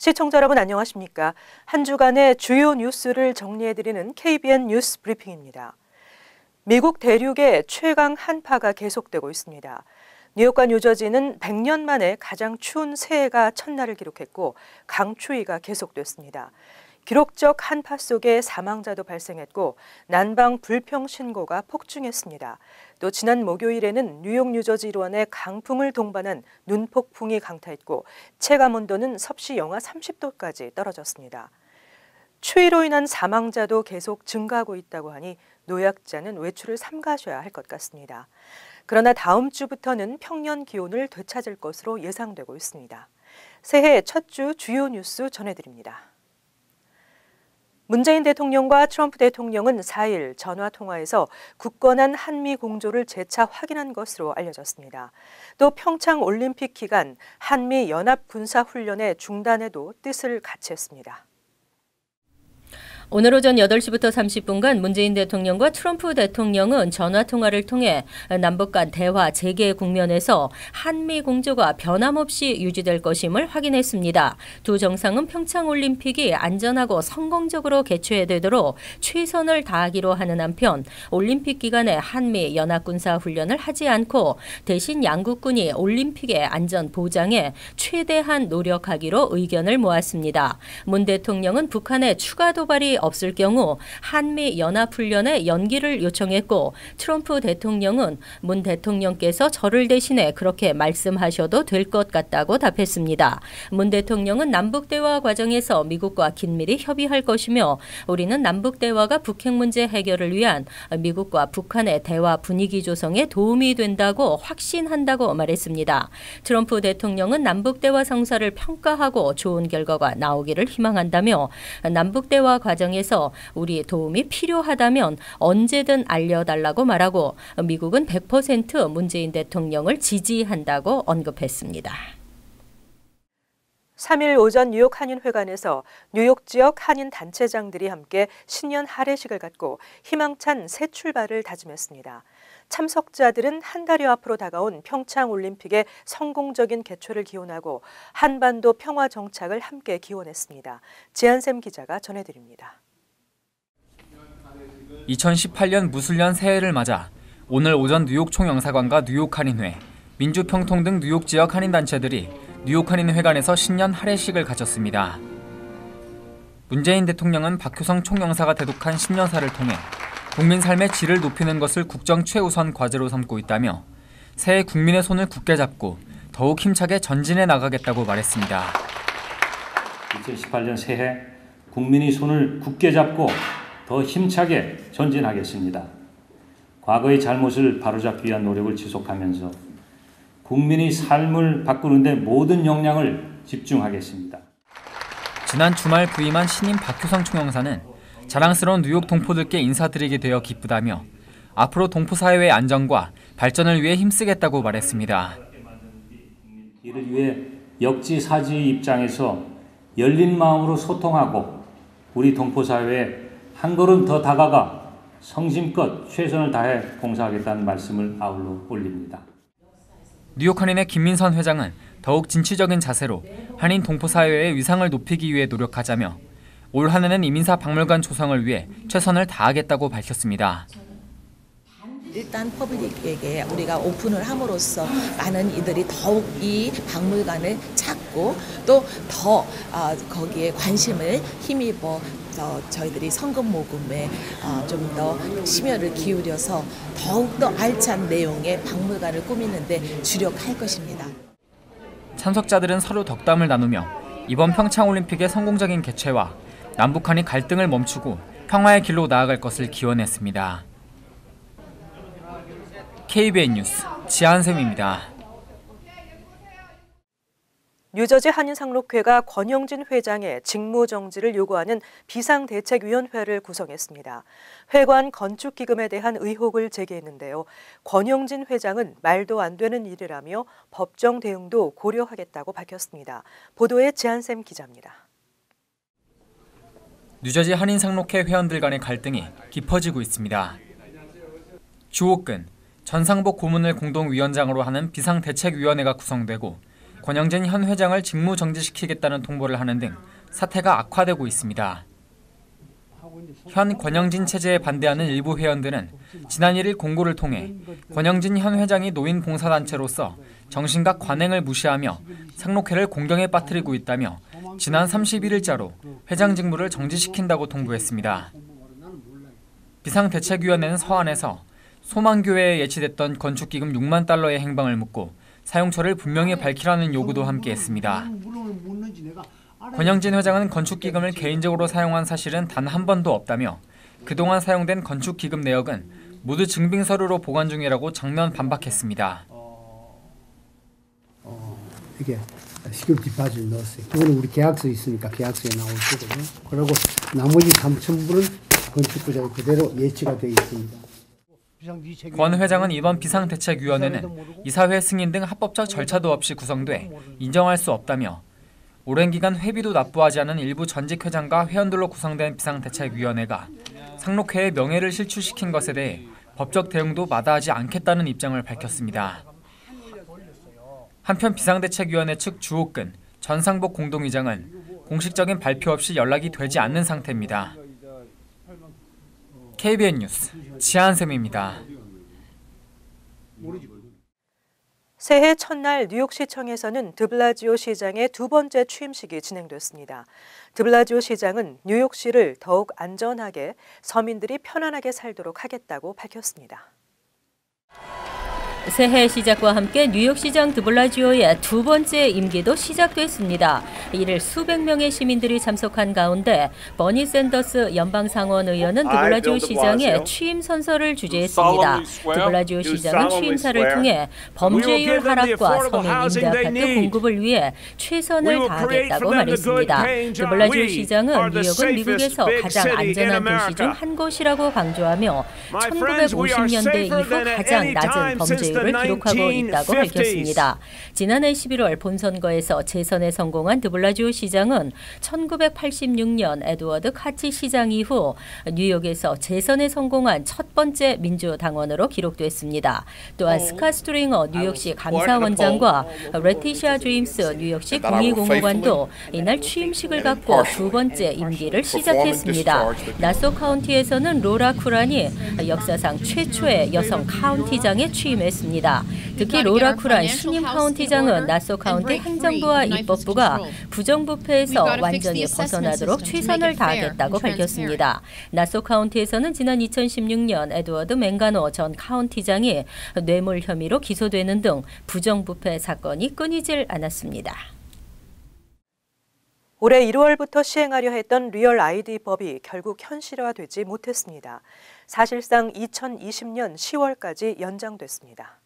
시청자 여러분 안녕하십니까? 한 주간의 주요 뉴스를 정리해드리는 KBN 뉴스 브리핑입니다. 미국 대륙의 최강 한파가 계속되고 있습니다. 뉴욕과 뉴저지는 100년 만에 가장 추운 새해가 첫날을 기록했고 강추위가 계속됐습니다. 기록적 한파 속에 사망자도 발생했고 난방 불평 신고가 폭증했습니다. 또 지난 목요일에는 뉴욕 뉴저지 일원에 강풍을 동반한 눈폭풍이 강타했고 체감온도는 섭씨 영하 30도까지 떨어졌습니다. 추위로 인한 사망자도 계속 증가하고 있다고 하니 노약자는 외출을 삼가셔야 할 것 같습니다. 그러나 다음 주부터는 평년 기온을 되찾을 것으로 예상되고 있습니다. 새해 첫 주 주요 뉴스 전해드립니다. 문재인 대통령과 트럼프 대통령은 4일 전화통화에서 굳건한 한미 공조를 재차 확인한 것으로 알려졌습니다. 또 평창 올림픽 기간 한미 연합 군사훈련의 중단에도 뜻을 같이 했습니다. 오늘 오전 8시부터 30분간 문재인 대통령과 트럼프 대통령은 전화통화를 통해 남북 간 대화 재개 국면에서 한미 공조가 변함없이 유지될 것임을 확인했습니다. 두 정상은 평창올림픽이 안전하고 성공적으로 개최되도록 최선을 다하기로 하는 한편 올림픽 기간에 한미 연합군사훈련을 하지 않고 대신 양국군이 올림픽의 안전 보장에 최대한 노력하기로 의견을 모았습니다. 문 대통령은 북한의 추가 도발이 없을 경우 한미 연합훈련의 연기를 요청했고 트럼프 대통령은 문 대통령께서 저를 대신해 그렇게 말씀하셔도 될 것 같다고 답했습니다. 문 대통령은 남북대화 과정에서 미국과 긴밀히 협의할 것이며 우리는 남북대화가 북핵 문제 해결을 위한 미국과 북한의 대화 분위기 조성에 도움이 된다고 확신한다고 말했습니다. 트럼프 대통령은 남북대화 성사를 평가하고 좋은 결과가 나오기를 희망한다며 남북대화 과정에서 우리의 도움이 필요하다면 언제든 알려달라고 말하고 미국은 100% 문재인 대통령을 지지한다고 언급했습니다. 3일 오전 뉴욕 한인회관에서 뉴욕 지역 한인 단체장들이 함께 신년 할애식을 갖고 희망찬 새 출발을 다짐했습니다. 참석자들은 한 달여 앞으로 다가온 평창 올림픽의 성공적인 개최를 기원하고 한반도 평화 정착을 함께 기원했습니다. 지한샘 기자가 전해드립니다. 2018년 무술년 새해를 맞아 오늘 오전 뉴욕 총영사관과 뉴욕 한인회, 민주평통 등 뉴욕 지역 한인단체들이 뉴욕 한인회관에서 신년 할애식을 가졌습니다. 문재인 대통령은 박효성 총영사가 대독한 신년사를 통해 국민 삶의 질을 높이는 것을 국정 최우선 과제로 삼고 있다며 새해 국민의 손을 굳게 잡고 더욱 힘차게 전진해 나가겠다고 말했습니다. 2018년 새해 국민이 손을 굳게 잡고 더 힘차게 전진하겠습니다. 과거의 잘못을 바로잡기 위한 노력을 지속하면서 국민의 삶을 바꾸는 데 모든 역량을 집중하겠습니다. 지난 주말 부임한 신임 박효성 총영사는 자랑스러운 뉴욕 동포들께 인사드리게 되어 기쁘다며 앞으로 동포 사회의 안정과 발전을 위해 힘쓰겠다고 말했습니다. 이를 위해 역지사지의 입장에서 열린 마음으로 소통하고 우리 동포 사회에 한 걸음 더 다가가 성심껏 최선을 다해 봉사하겠다는 말씀을 아울러 올립니다. 뉴욕 한인회 김민선 회장은 더욱 진취적인 자세로 한인 동포 사회의 위상을 높이기 위해 노력하자며 올 한 해는 이민사 박물관 조성을 위해 최선을 다하겠다고 밝혔습니다. 일단 퍼블릭에게 우리가 오픈을 함으로써 많은 이들이 더욱 이 박물관을 찾고 또 더 거기에 관심을 힘입어 저희들이 성금 모금에 좀 더 심혈을 기울여서 더욱더 알찬 내용의 박물관을 꾸미는 데 주력할 것입니다. 참석자들은 서로 덕담을 나누며 이번 평창올림픽의 성공적인 개최와 남북한이 갈등을 멈추고 평화의 길로 나아갈 것을 기원했습니다. KBN 뉴스 지한샘입니다. 뉴저지 한인상록회가 권영진 회장의 직무정지를 요구하는 비상대책위원회를 구성했습니다. 회관 건축기금에 대한 의혹을 제기했는데요. 권영진 회장은 말도 안 되는 일이라며 법정 대응도 고려하겠다고 밝혔습니다. 보도에 지한샘 기자입니다. 뉴저지 한인상록회 회원들 간의 갈등이 깊어지고 있습니다. 주옥근, 전상복 고문을 공동위원장으로 하는 비상대책위원회가 구성되고 권영진 현 회장을 직무 정지시키겠다는 통보를 하는 등 사태가 악화되고 있습니다. 현 권영진 체제에 반대하는 일부 회원들은 지난 1일 공고를 통해 권영진 현 회장이 노인 봉사단체로서 정신과 관행을 무시하며 상록회를 공경에 빠뜨리고 있다며 지난 31일자로 회장 직무를 정지시킨다고 통보했습니다. 비상대책위원회는 서한에서 소망교회에 예치됐던 건축기금 6만 달러의 행방을 묻고 사용처를 분명히 밝히라는 요구도 함께했습니다. 권영진 회장은 건축기금을 개인적으로 사용한 사실은 단 한 번도 없다며 그동안 사용된 건축기금 내역은 모두 증빙서류로 보관 중이라고 정면 반박했습니다. 이게 시큐리티 디파짓을 넣었어요. 그거는 우리 계약서에 있으니까 계약서에 나올 거거든요. 그리고 나머지 3,000불은 건축부자에 그대로 예치가 되어 있습니다. 권 회장은 이번 비상대책위원회는 이사회 승인 등 합법적 절차도 없이 구성돼 인정할 수 없다며 오랜 기간 회비도 납부하지 않은 일부 전직 회장과 회원들로 구성된 비상대책위원회가 상록회의 명예를 실추시킨 것에 대해 법적 대응도 마다하지 않겠다는 입장을 밝혔습니다. 한편 비상대책위원회 측 주옥근 전 상복 공동의장은 공식적인 발표 없이 연락이 되지 않는 상태입니다. KBN 뉴스 지한샘입니다. 새해 첫날 뉴욕시청에서는 드블라지오 시장의 두 번째 취임식이 진행됐습니다. 드블라지오 시장은 뉴욕시를 더욱 안전하게 서민들이 편안하게 살도록 하겠다고 밝혔습니다. 새해 시작과 함께 뉴욕시장 드블라지오의 두 번째 임기도 시작됐습니다. 이를 수백 명의 시민들이 참석한 가운데 버니 샌더스 연방상원 의원은 드블라지오 시장의 취임 선서를 주재했습니다. 드블라지오 시장은 취임사를 통해 범죄율 하락과 서민 임대 아파트 공급을 위해 최선을 다하겠다고 말했습니다. 드블라지오 시장은 뉴욕은 미국에서 가장 안전한 도시 중 한 곳이라고 강조하며 1950년대 이후 가장 낮은 범죄율 를 기록하고 있다고 밝혔습니다. 지난해 11월 본선거에서 재선에 성공한 드블라지오 시장은 1986년 에드워드 카치 시장 이후 뉴욕에서 재선에 성공한 첫 번째 민주당원으로 기록됐습니다. 또한 스캇 스트링어 뉴욕시 감사원장과 레티샤 제임스 뉴욕시 공의공무관도 이날 취임식을 갖고 두 번째 임기를 시작했습니다. 나소 카운티에서는 로라 쿠란이 역사상 최초의 여성 카운티장에 취임했습니다. 특히 로라 쿠란 신임 카운티장은 나소 카운티 행정부와 입법부가 부정부패에서 완전히 벗어나도록 최선을 다하겠다고 밝혔습니다. 나소 카운티에서는 지난 2016년 에드워드 맹가노 전 카운티장이 뇌물 혐의로 기소되는 등 부정부패 사건이 끊이질 않았습니다. 올해 1월부터 시행하려 했던 리얼 아이디 법이 결국 현실화되지 못했습니다. 사실상 2020년 10월까지 연장됐습니다.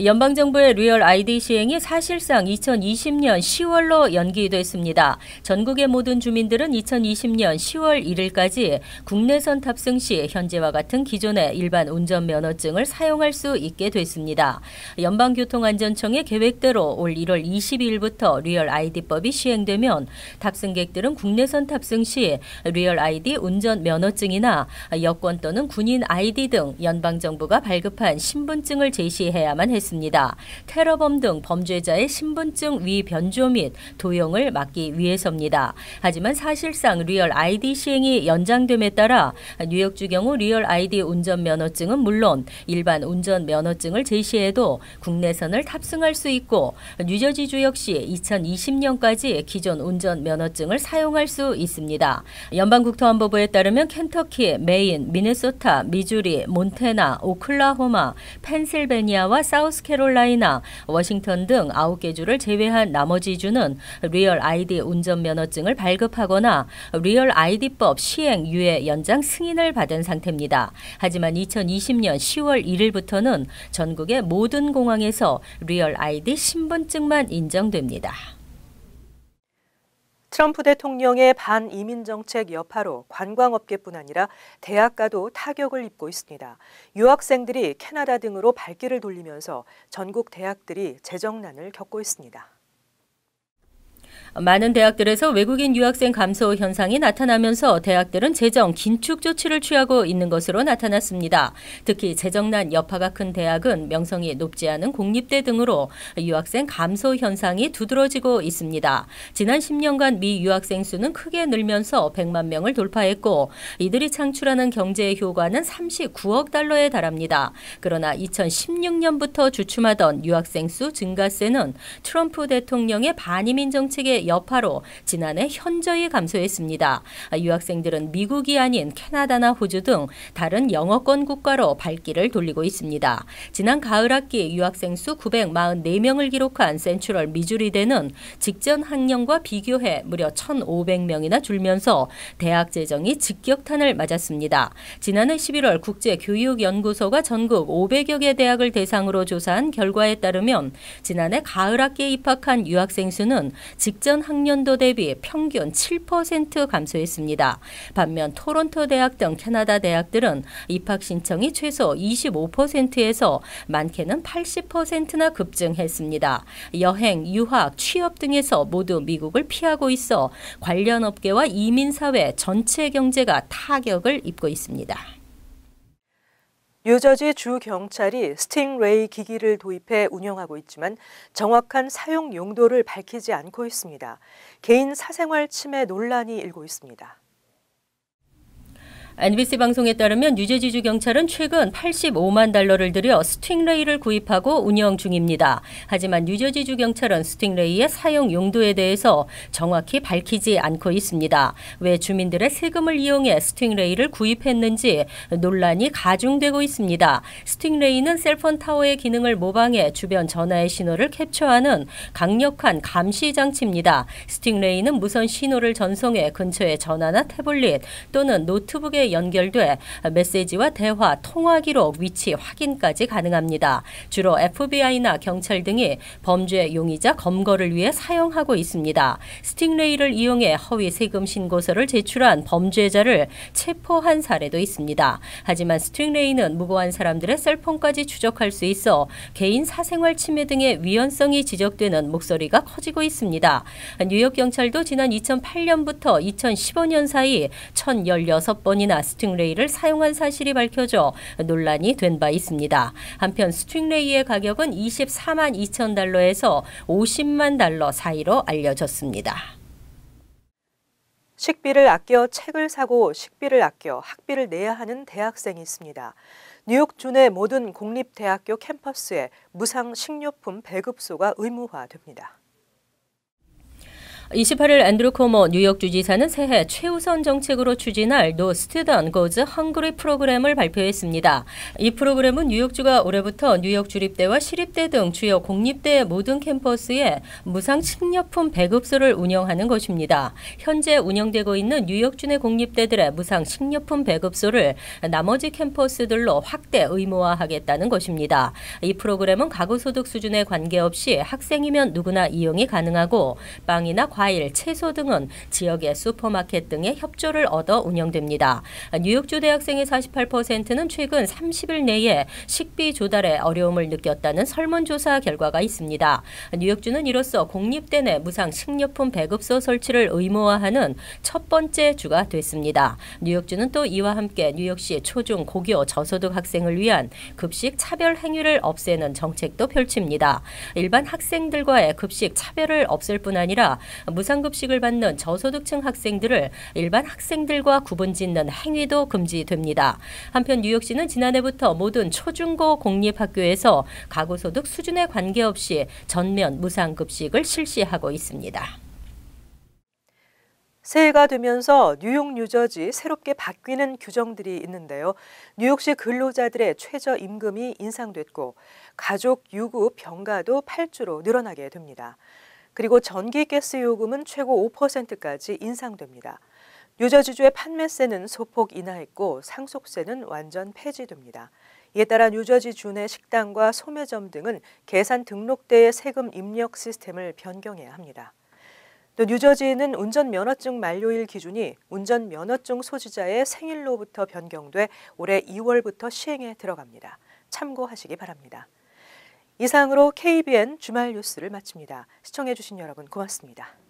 연방정부의 리얼 아이디 시행이 사실상 2020년 10월로 연기됐습니다. 전국의 모든 주민들은 2020년 10월 1일까지 국내선 탑승 시 현재와 같은 기존의 일반 운전면허증을 사용할 수 있게 됐습니다. 연방교통안전청의 계획대로 올 1월 22일부터 리얼 아이디법이 시행되면 탑승객들은 국내선 탑승 시 리얼 아이디 운전면허증이나 여권 또는 군인 아이디 등 연방정부가 발급한 신분증을 제시해야만 했습니다. 테러범 등 범죄자의 신분증 위변조 및 도용을 막기 위해서입니다. 하지만 사실상 리얼 아이디 시행이 연장됨에 따라 뉴욕주 경우 리얼 아이디 운전면허증은 물론 일반 운전면허증을 제시해도 국내선을 탑승할 수 있고 뉴저지주 역시 2020년까지 기존 운전면허증을 사용할 수 있습니다. 연방국토안보부에 따르면 켄터키, 메인, 미네소타, 미주리, 몬태나, 오클라호마, 펜실베니아와 사우스캐롤라이나, 워싱턴 등 9개 주를 제외한 나머지 주는 리얼 아이디 운전면허증을 발급하거나 리얼 아이디법 시행 유예 연장 승인을 받은 상태입니다. 하지만 2020년 10월 1일부터는 전국의 모든 공항에서 리얼 아이디 신분증만 인정됩니다. 트럼프 대통령의 반이민 정책 여파로 관광업계뿐 아니라 대학가도 타격을 입고 있습니다. 유학생들이 캐나다 등으로 발길을 돌리면서 전국 대학들이 재정난을 겪고 있습니다. 많은 대학들에서 외국인 유학생 감소 현상이 나타나면서 대학들은 재정 긴축 조치를 취하고 있는 것으로 나타났습니다. 특히 재정난 여파가 큰 대학은 명성이 높지 않은 공립대 등으로 유학생 감소 현상이 두드러지고 있습니다. 지난 10년간 미 유학생 수는 크게 늘면서 100만 명을 돌파했고 이들이 창출하는 경제 효과는 39억 달러에 달합니다. 그러나 2016년부터 주춤하던 유학생 수 증가세는 트럼프 대통령의 반이민 정책의 여파로 지난해 현저히 감소했습니다. 유학생들은 미국이 아닌 캐나다나 호주 등 다른 영어권 국가로 발길을 돌리고 있습니다. 지난 가을 학기 유학생 수 944명을 기록한 센트럴 미주리대는 직전 학년과 비교해 무려 1,500명이나 줄면서 대학 재정이 직격탄을 맞았습니다. 지난해 11월 국제교육연구소가 전국 500여 개 대학을 대상으로 조사한 결과에 따르면 지난해 가을 학기에 입학한 유학생 수는 직전 학년도 대비 평균 7% 감소했습니다. 반면 토론토 대학 등 캐나다 대학들은 입학 신청이 최소 25%에서 많게는 80%나 급증했습니다. 여행, 유학, 취업 등에서 모두 미국을 피하고 있어 관련 업계와 이민사회 전체 경제가 타격을 입고 있습니다. 뉴저지 주 경찰이 스팅레이 기기를 도입해 운영하고 있지만 정확한 사용 용도를 밝히지 않고 있습니다. 개인 사생활 침해 논란이 일고 있습니다. NBC 방송에 따르면 뉴저지주 경찰은 최근 85만 달러를 들여 스팅레이를 구입하고 운영 중입니다. 하지만 뉴저지주 경찰은 스팅레이의 사용 용도에 대해서 정확히 밝히지 않고 있습니다. 왜 주민들의 세금을 이용해 스팅레이를 구입했는지 논란이 가중되고 있습니다. 스팅레이는 셀폰 타워의 기능을 모방해 주변 전화의 신호를 캡처하는 강력한 감시 장치입니다. 스팅레이는 무선 신호를 전송해 근처의 전화나 태블릿 또는 노트북에 연결돼 메시지와 대화, 통화 기록, 위치 확인까지 가능합니다. 주로 FBI나 경찰 등이 범죄 용의자 검거를 위해 사용하고 있습니다. 스팅레이를 이용해 허위 세금 신고서를 제출한 범죄자를 체포한 사례도 있습니다. 하지만 스팅레이는 무고한 사람들의 셀폰까지 추적할 수 있어 개인 사생활 침해 등의 위헌성이 지적되는 목소리가 커지고 있습니다. 뉴욕 경찰도 지난 2008년부터 2015년 사이 1,016번이나 스팅레이를 사용한 사실이 밝혀져 논란이 된 바 있습니다. 한편 스팅레이의 가격은 24만 2천 달러에서 50만 달러 사이로 알려졌습니다. 식비를 아껴 책을 사고 식비를 아껴 학비를 내야 하는 대학생이 있습니다. 뉴욕주 내 모든 공립대학교 캠퍼스에 무상 식료품 배급소가 의무화됩니다. 28일 앤드루 코모 뉴욕주 지사는 새해 최우선 정책으로 추진할 No Student Goes Hungry 프로그램을 발표했습니다. 이 프로그램은 뉴욕주가 올해부터 뉴욕 주립대와 시립대 등 주요 공립대의 모든 캠퍼스에 무상 식료품 배급소를 운영하는 것입니다. 현재 운영되고 있는 뉴욕주 내 공립대들의 무상 식료품 배급소를 나머지 캠퍼스들로 확대 의무화하겠다는 것입니다. 이 프로그램은 가구소득 수준에 관계없이 학생이면 누구나 이용이 가능하고 빵이나 과일, 채소 등은 지역의 슈퍼마켓 등의 협조를 얻어 운영됩니다. 뉴욕주 대학생의 48%는 최근 30일 내에 식비 조달에 어려움을 느꼈다는 설문조사 결과가 있습니다. 뉴욕주는 이로써 공립대 내 무상 식료품 배급소 설치를 의무화하는 첫 번째 주가 됐습니다. 뉴욕주는 또 이와 함께 뉴욕시 초중 고교 저소득 학생을 위한 급식 차별 행위를 없애는 정책도 펼칩니다. 일반 학생들과의 급식 차별을 없앨 뿐 아니라 무상급식을 받는 저소득층 학생들을 일반 학생들과 구분짓는 행위도 금지됩니다. 한편 뉴욕시는 지난해부터 모든 초중고 공립학교에서 가구소득 수준에 관계없이 전면 무상급식을 실시하고 있습니다. 새해가 되면서 뉴욕, 뉴저지 새롭게 바뀌는 규정들이 있는데요. 뉴욕시 근로자들의 최저임금이 인상됐고 가족 유급 병가도 8주로 늘어나게 됩니다. 그리고 전기, 가스 요금은 최고 5%까지 인상됩니다. 뉴저지주의 판매세는 소폭 인하했고 상속세는 완전 폐지됩니다. 이에 따라 뉴저지주 내 식당과 소매점 등은 계산 등록대의 세금 입력 시스템을 변경해야 합니다. 또 뉴저지는 운전면허증 만료일 기준이 운전면허증 소지자의 생일로부터 변경돼 올해 2월부터 시행에 들어갑니다. 참고하시기 바랍니다. 이상으로 KBN 주말 뉴스를 마칩니다. 시청해주신 여러분 고맙습니다.